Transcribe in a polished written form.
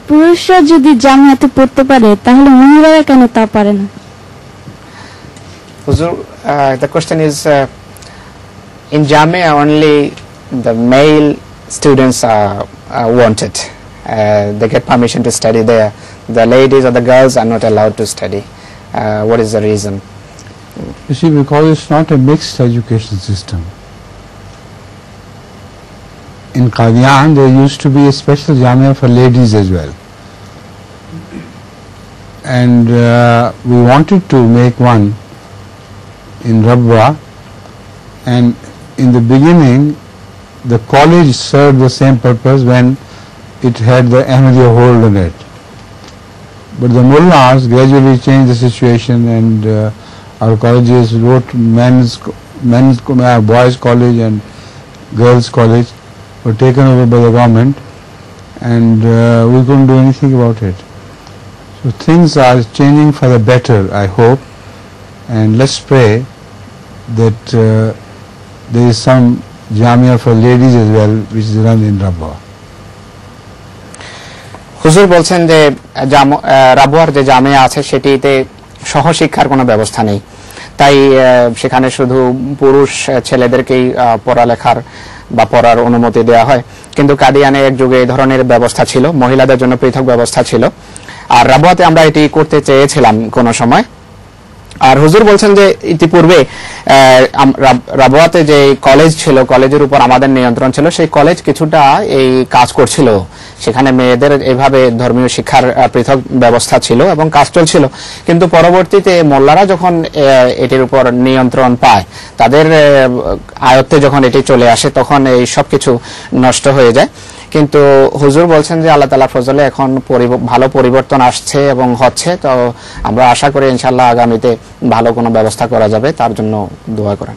পুরুষরা যদি জামিয়াতে পড়তে পারে তাহলে মহিলারা কেন তা পারে না? Huzur, the question is in Jamia only the male students are wanted. They get permission to study there. The ladies or the girls are not allowed to study. What is the reason? You see, because it's not a mixed education system. In Qadian there used to be a special Jamia for ladies as well, and we wanted to make one in Rabwa, and in the beginning the college served the same purpose when it had the Ahmadiyya hold on it, but the mullahs gradually changed the situation, and our colleges wrote boys college and girls college were taken over by the government, and we couldn't do anything about it. So things are changing for the better, I hope, and let's pray that there is some Jamia for ladies as well which is run in Rabwa. হুজুর বলছেন যে রাবুয়ার যে জামিয়া আছে সেটিতে সহশিক্ষার কোনো ব্যবস্থা নেই, তাই সেখানে শুধু পুরুষ ছেলেদেরকেই পড়ালেখার বা পড়ার অনুমতি দেওয়া হয়, কিন্তু কাদিয়ানে এক যুগে এই ধরনের ব্যবস্থা ছিল, মহিলাদের জন্য পৃথক ব্যবস্থা ছিল, আর রাবুয়াতে আমরা এটি করতে চেয়েছিলাম কোনো সময়। আর হুজুর বলছেন যে ইতিপূর্বে রাবুয়াতে যে কলেজ ছিল, কলেজের উপর আমাদের নিয়ন্ত্রণ ছিল, সেই কলেজ কিছুটা এই কাজ করছিল, সেখানে মেয়েদের এইভাবে ধর্মীয় শিক্ষার পৃথক ব্যবস্থা ছিল এবং কাজ চলছিল, কিন্তু পরবর্তীতে মোল্লারা যখন এটির উপর নিয়ন্ত্রণ পায়, তাদের আয়ত্তে যখন এটি চলে আসে, তখন এই সব কিছু নষ্ট হয়ে যায়। কিন্তু হুজুর বলছেন যে আল্লাহ তাআলার ফজলে এখন ভালো পরিবর্তন আসছে এবং হচ্ছে, তো আমরা আশা করি ইনশাআল্লাহ আগামীতে ভালো কোনো ব্যবস্থা করা যাবে, তার জন্য দোয়া করেন।